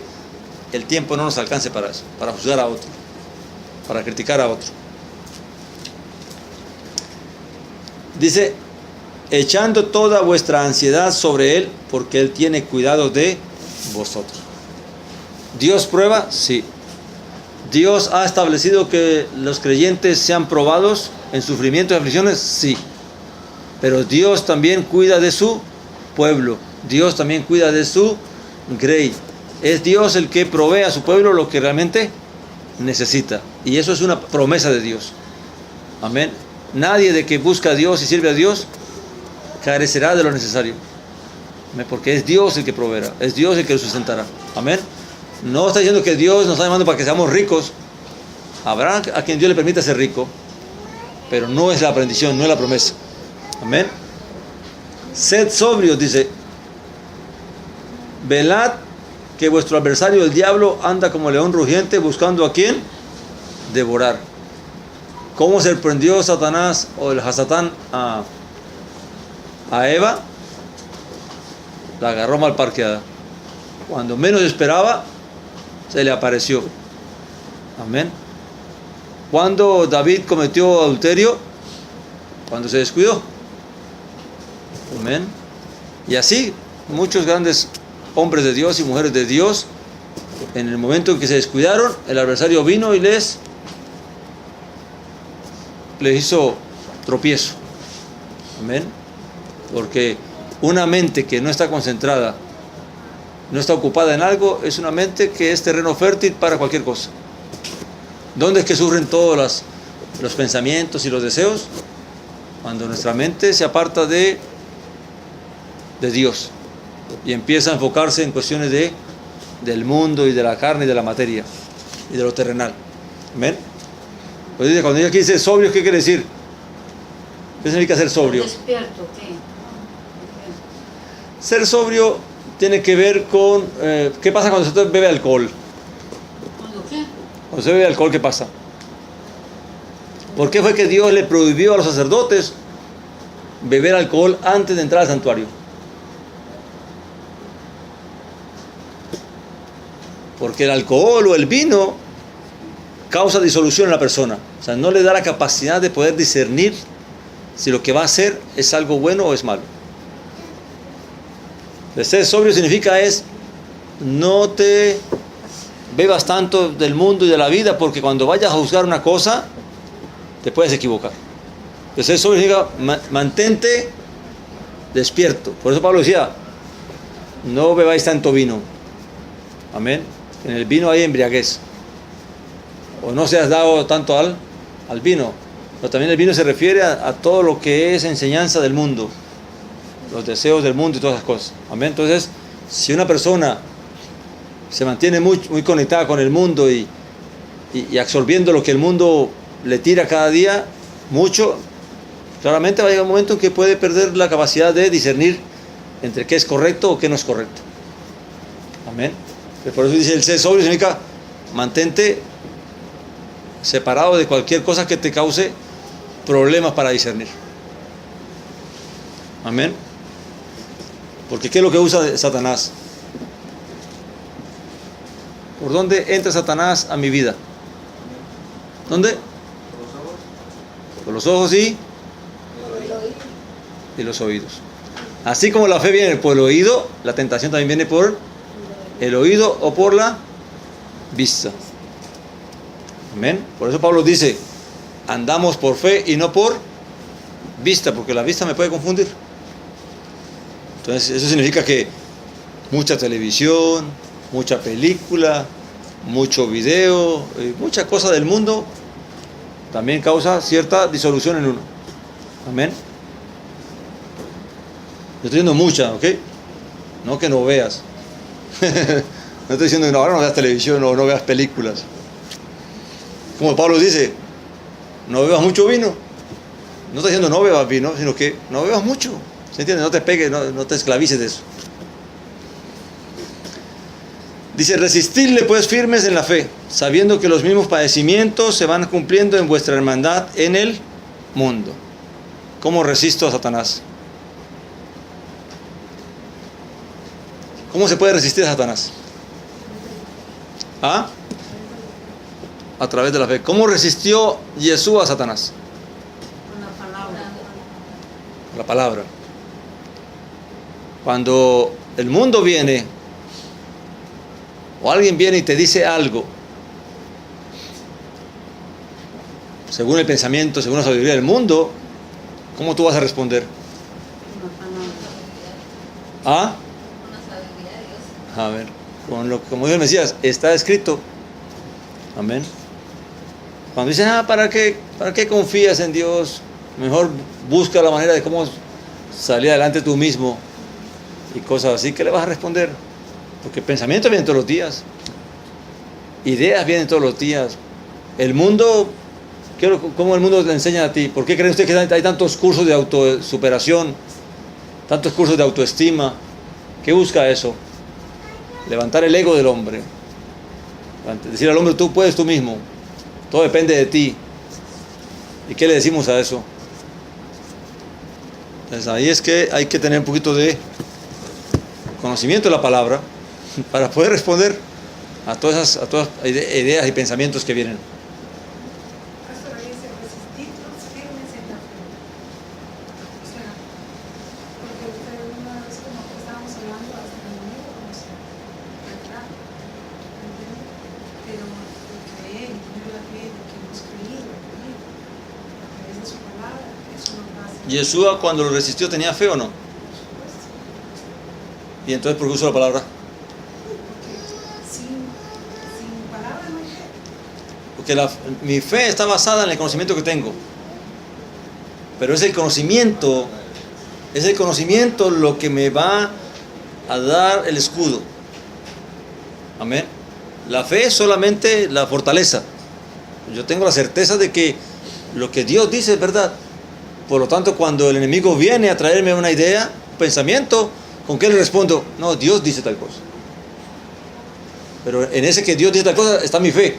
el tiempo no nos alcance para eso, para juzgar a otro, para criticar a otro. Dice, echando toda vuestra ansiedad sobre Él, porque Él tiene cuidado de vosotros. ¿Dios prueba? Sí. ¿Dios ha establecido que los creyentes sean probados en sufrimiento y aflicciones? Sí. Pero Dios también cuida de su pueblo. Dios también cuida de su grey. Es Dios el que provee a su pueblo lo que realmente necesita. Y eso es una promesa de Dios. Amén. Nadie de que busca a Dios y sirve a Dios carecerá de lo necesario. Porque es Dios el que proveerá. Es Dios el que lo sustentará. Amén. No está diciendo que Dios nos está llamando para que seamos ricos. Habrá a quien Dios le permita ser rico, pero no es la bendición, no es la promesa. Amén. Sed sobrios, dice. Velad que vuestro adversario el diablo anda como león rugiente buscando a quién devorar. ¿Cómo sorprendió Satanás o el Hasatán a Eva? La agarró mal parqueada. Cuando menos esperaba, se le apareció. Amén. Cuando David cometió adulterio, cuando se descuidó. Amén. Y así muchos grandes hombres de Dios y mujeres de Dios en el momento en que se descuidaron, el adversario vino y les hizo tropiezo. Amén. Porque una mente que no está concentrada, no está ocupada en algo, es una mente que es terreno fértil para cualquier cosa. ¿Dónde es que surgen todos los pensamientos y los deseos? Cuando nuestra mente se aparta de Dios y empieza a enfocarse en cuestiones del mundo y de la carne y de la materia y de lo terrenal. Amén. Pues dice, cuando aquí dice sobrio, ¿qué quiere decir? ¿Qué significa ser sobrio? Despierto, ¿qué? Ser sobrio tiene que ver con ¿qué pasa cuando usted bebe alcohol? ¿Cuándo qué? Cuando se bebe alcohol, ¿qué pasa? ¿Por qué fue que Dios le prohibió a los sacerdotes beber alcohol antes de entrar al santuario? Porque el alcohol o el vino causa disolución en la persona. O sea, no le da la capacidad de poder discernir si lo que va a hacer es algo bueno o es malo. El ser sobrio significa no te bebas tanto del mundo y de la vida, porque cuando vayas a juzgar una cosa te puedes equivocar. El ser sobrio significa mantente despierto. Por eso Pablo decía, no bebáis tanto vino. Amén. En el vino hay embriaguez. O no seas dado tanto al vino. Pero también el vino se refiere a todo lo que es enseñanza del mundo, los deseos del mundo y todas esas cosas. Amén. Entonces, si una persona se mantiene muy, muy conectada con el mundo y absorbiendo lo que el mundo le tira cada día, mucho, claramente va a llegar un momento en que puede perder la capacidad de discernir entre qué es correcto o qué no es correcto. Amén. Por eso dice, el ser sobrio significa mantente separado de cualquier cosa que te cause problemas para discernir. Amén. Porque ¿qué es lo que usa Satanás? ¿Por dónde entra Satanás a mi vida? ¿Dónde? Por los ojos y los oídos. Así como la fe viene por el oído, la tentación también viene por el oído o por la vista. Amén. Por eso Pablo dice, andamos por fe y no por vista, porque la vista me puede confundir. Entonces eso significa que mucha televisión, mucha película, mucho video, mucha cosa del mundo también causa cierta disolución en uno. Amén. Yo estoy diciendo mucha, ¿ok? No que no veas. No estoy diciendo que no, ahora no veas televisión o no veas películas. Como Pablo dice, no bebas mucho vino. No estoy diciendo no bebas vino, sino que no bebas mucho. ¿Se entiende? No te pegues, no te esclavices de eso. Dice, resistirle pues firmes en la fe, sabiendo que los mismos padecimientos se van cumpliendo en vuestra hermandad en el mundo. ¿Cómo resisto a Satanás? ¿Cómo se puede resistir a Satanás? ¿Ah? A través de la fe. ¿Cómo resistió Jesús a Satanás? Con la palabra. La palabra. Cuando el mundo viene, o alguien viene y te dice algo, según el pensamiento, según la sabiduría del mundo, ¿cómo tú vas a responder? Con la palabra. ¿Ah? A ver, como dijo el Mesías, está escrito. Amén. Cuando dicen, ¿para qué confías en Dios? Mejor busca la manera de cómo salir adelante tú mismo y cosas así. ¿Qué le vas a responder? Porque pensamientos vienen todos los días, ideas vienen todos los días. El mundo, ¿cómo el mundo te enseña a ti? ¿Por qué cree usted que hay tantos cursos de autosuperación, tantos cursos de autoestima? ¿Qué busca eso? Levantar el ego del hombre. Decir al hombre, tú puedes tú mismo. Todo depende de ti. ¿Y qué le decimos a eso? Entonces ahí es que hay que tener un poquito de conocimiento de la palabra para poder responder a todas ideas y pensamientos que vienen. Pastor, dice resistirlos firmes en la fe. O sea, porque usted una vez como que estábamos hablando hasta el domingo, como se ¿verdad? Yeshua cuando lo resistió tenía fe o no. Y entonces, ¿por qué usó la palabra? Sin palabras no hay fe. Porque mi fe está basada en el conocimiento que tengo. Pero es el conocimiento lo que me va a dar el escudo. Amén. La fe es solamente la fortaleza. Yo tengo la certeza de que lo que Dios dice es verdad. Por lo tanto, cuando el enemigo viene a traerme una idea, un pensamiento, ¿con qué le respondo? No, Dios dice tal cosa. Pero en ese que Dios dice tal cosa está mi fe.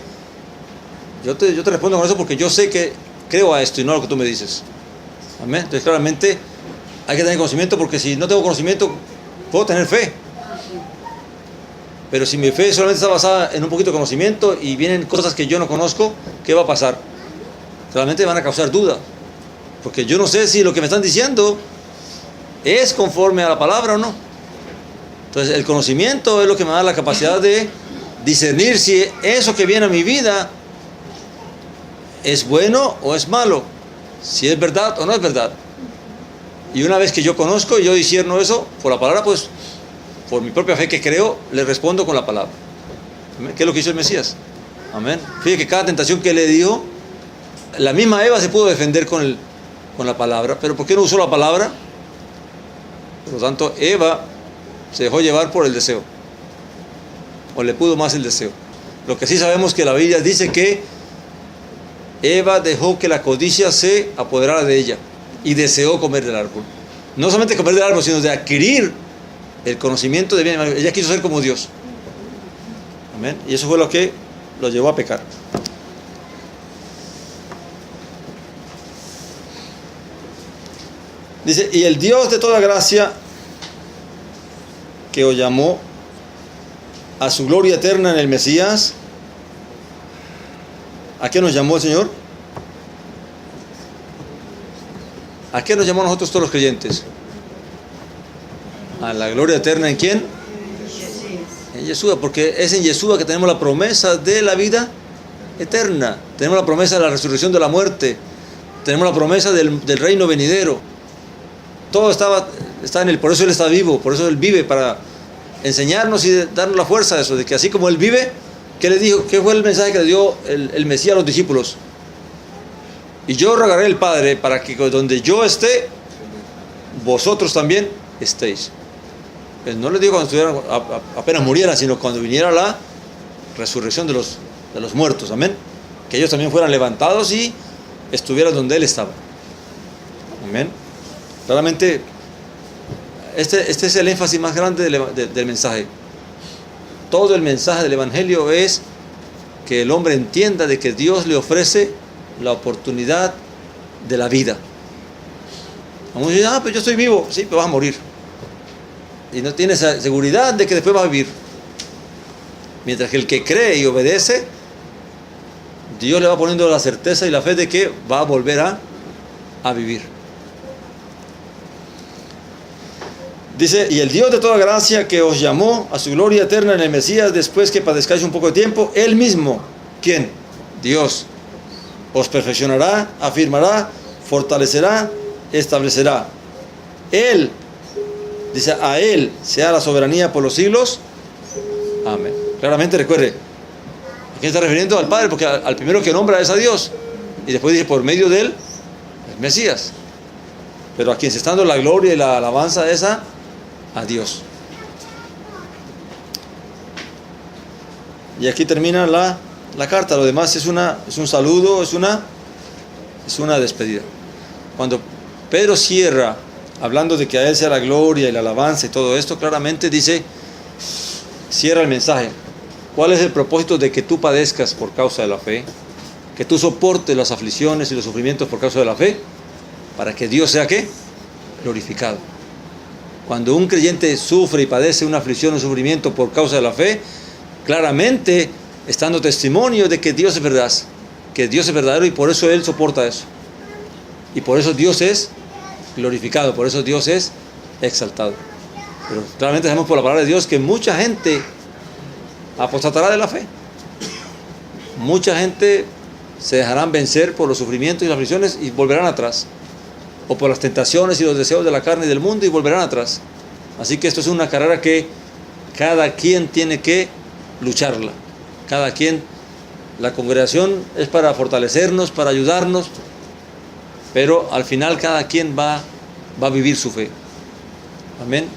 Yo te respondo con eso porque yo sé que creo a esto y no a lo que tú me dices. Amén. Entonces, claramente hay que tener conocimiento, porque si no tengo conocimiento, puedo tener fe. Pero si mi fe solamente está basada en un poquito de conocimiento y vienen cosas que yo no conozco, ¿qué va a pasar? Realmente van a causar duda. Porque yo no sé si lo que me están diciendo es conforme a la palabra o no. Entonces, el conocimiento es lo que me da la capacidad de discernir si eso que viene a mi vida es bueno o es malo, si es verdad o no es verdad. Y una vez que yo conozco y yo discierno eso por la palabra, pues por mi propia fe que creo, le respondo con la palabra. ¿Qué es lo que hizo el Mesías? Amén. Fíjate que cada tentación que le dio, la misma Eva se pudo defender con la palabra. ¿Pero por qué no usó la palabra? Por lo tanto, Eva se dejó llevar por el deseo, o le pudo más el deseo. Lo que sí sabemos que la Biblia dice que Eva dejó que la codicia se apoderara de ella y deseó comer del árbol. No solamente comer del árbol, sino de adquirir el conocimiento de bien y mal. Ella quiso ser como Dios. Amén. Y eso fue lo que lo llevó a pecar. Dice, y el Dios de toda gracia, que os llamó a su gloria eterna en el Mesías. ¿A qué nos llamó el Señor? ¿A qué nos llamó a nosotros todos los creyentes? A la gloria eterna, ¿en quién? En Yeshua, porque es en Yeshua que tenemos la promesa de la vida eterna. Tenemos la promesa de la resurrección de la muerte. Tenemos la promesa del reino venidero. Todo está en Él, por eso Él está vivo, por eso Él vive, para enseñarnos y darnos la fuerza de eso, de que así como Él vive, ¿qué le dijo? ¿Qué fue el mensaje que le dio el Mesías a los discípulos? Y yo rogaré al Padre para que donde yo esté, vosotros también estéis. Pues no les digo cuando estuvieran, apenas murieran, sino cuando viniera la resurrección de los muertos, amén. Que ellos también fueran levantados y estuvieran donde Él estaba. Amén. Claramente, este es el énfasis más grande del mensaje. Todo el mensaje del Evangelio es que el hombre entienda de que Dios le ofrece la oportunidad de la vida. Vamos a decir, pero yo estoy vivo. Sí, pero vas a morir. Y no tienes seguridad de que después vas a vivir. Mientras que el que cree y obedece, Dios le va poniendo la certeza y la fe de que va a volver a vivir. Dice, y el Dios de toda gracia, que os llamó a su gloria eterna en el Mesías, después que padezcáis un poco de tiempo, Él mismo, ¿quién? Dios, os perfeccionará, afirmará, fortalecerá, establecerá. Él, dice, a Él sea la soberanía por los siglos. Amén. Claramente recuerde, ¿a quién está refiriendo? Al Padre, porque al primero que nombra es a Dios. Y después dice, por medio de Él, el Mesías. Pero a quien se está dando la gloria y la alabanza es a Dios. Y aquí termina la carta. Lo demás es un saludo, es una despedida. Cuando Pedro cierra hablando de que a Él sea la gloria y la alabanza y todo esto, claramente dice, cierra el mensaje. ¿Cuál es el propósito de que tú padezcas por causa de la fe? Que tú soportes las aflicciones y los sufrimientos por causa de la fe, para que Dios sea, ¿qué? Glorificado. Cuando un creyente sufre y padece una aflicción o un sufrimiento por causa de la fe, claramente está dando testimonio de que Dios es verdad, que Dios es verdadero, y por eso Él soporta eso. Y por eso Dios es glorificado, por eso Dios es exaltado. Pero claramente sabemos por la palabra de Dios que mucha gente apostatará de la fe. Mucha gente se dejarán vencer por los sufrimientos y las aflicciones y volverán atrás. o por las tentaciones y los deseos de la carne y del mundo y volverán atrás. Así que esto es una carrera que cada quien tiene que lucharla. Cada quien, la congregación es para fortalecernos, para ayudarnos, pero al final cada quien va a vivir su fe. Amén.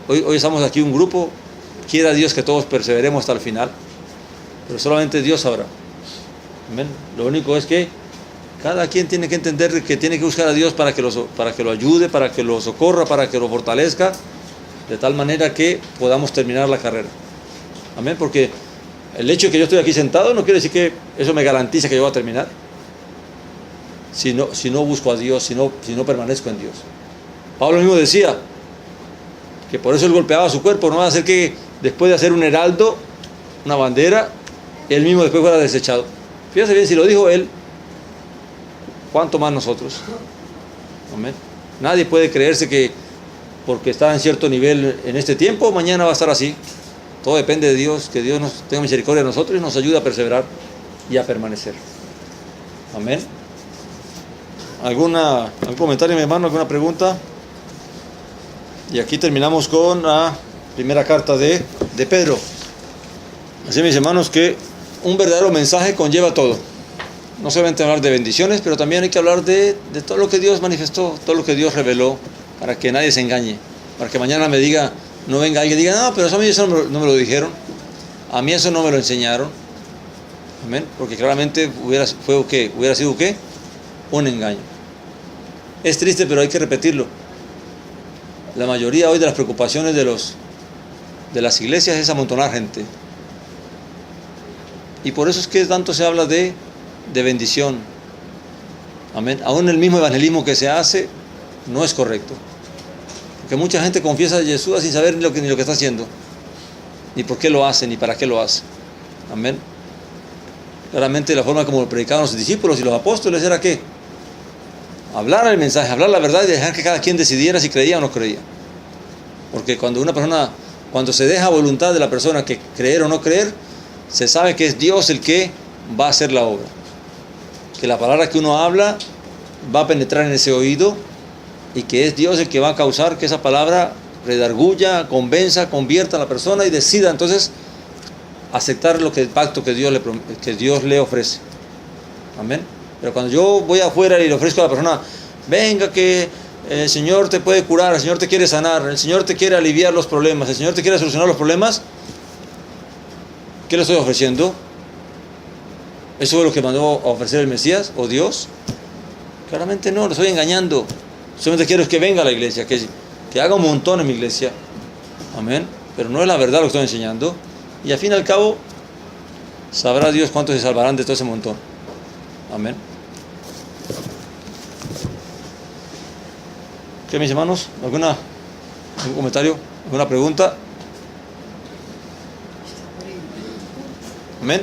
Hoy estamos aquí un grupo, quiera Dios que todos perseveremos hasta el final, pero solamente Dios sabrá. Amén. Lo único es que cada quien tiene que entender que tiene que buscar a Dios para que lo ayude, para que lo socorra, para que lo fortalezca, de tal manera que podamos terminar la carrera. Amén. Porque el hecho de que yo estoy aquí sentado no quiere decir que eso me garantiza que yo voy a terminar. Si no busco a Dios, si no permanezco en Dios. Pablo mismo decía que por eso él golpeaba su cuerpo, no va a hacer que después de hacer un heraldo, una bandera, él mismo después fuera desechado. Fíjate bien, si lo dijo él, ¿cuánto más nosotros? Amén. Nadie puede creerse que porque está en cierto nivel en este tiempo, mañana va a estar así. Todo depende de Dios, que Dios nos tenga misericordia de nosotros y nos ayude a perseverar y a permanecer. Amén. ¿Algún comentario, mi hermano? ¿Alguna pregunta? Y aquí terminamos con la primera carta de Pedro. Así, mis hermanos, que un verdadero mensaje conlleva todo. No solamente hablar de bendiciones, pero también hay que hablar de todo lo que Dios manifestó, todo lo que Dios reveló, para que nadie se engañe. Para que mañana me diga, no venga alguien y diga, no, pero eso a mí eso no me lo dijeron. A mí eso no me lo enseñaron. Amén. Porque claramente hubiera sido ¿qué? Un engaño. Es triste, pero hay que repetirlo. La mayoría hoy de las preocupaciones de las iglesias es amontonar gente. Y por eso es que tanto se habla de bendición. Amén. Aún el mismo evangelismo que se hace no es correcto. Porque mucha gente confiesa a Jesús sin saber ni lo que está haciendo, ni por qué lo hace, ni para qué lo hace. Amén. Claramente la forma como lo predicaban los discípulos y los apóstoles era ¿qué? Hablar el mensaje, hablar la verdad y dejar que cada quien decidiera si creía o no creía. Porque cuando se deja a voluntad de la persona que creer o no creer, se sabe que es Dios el que va a hacer la obra. Que la palabra que uno habla va a penetrar en ese oído y que es Dios el que va a causar que esa palabra redarguya, convierta a la persona y decida entonces aceptar el pacto que Dios le ofrece. Amén. Pero cuando yo voy afuera y le ofrezco a la persona, venga que el Señor te puede curar, el Señor te quiere sanar, el Señor te quiere aliviar los problemas, el Señor te quiere solucionar los problemas, ¿qué le estoy ofreciendo? ¿Eso es lo que mandó a ofrecer el Mesías o Dios? Claramente no, lo estoy engañando. Solamente quiero que venga a la iglesia, que haga un montón en mi iglesia. Amén. Pero no es la verdad lo que estoy enseñando. Y al fin y al cabo, sabrá Dios cuántos se salvarán de todo ese montón. Amén. ¿Qué, mis hermanos? ¿Algún comentario? ¿Alguna pregunta? Amén.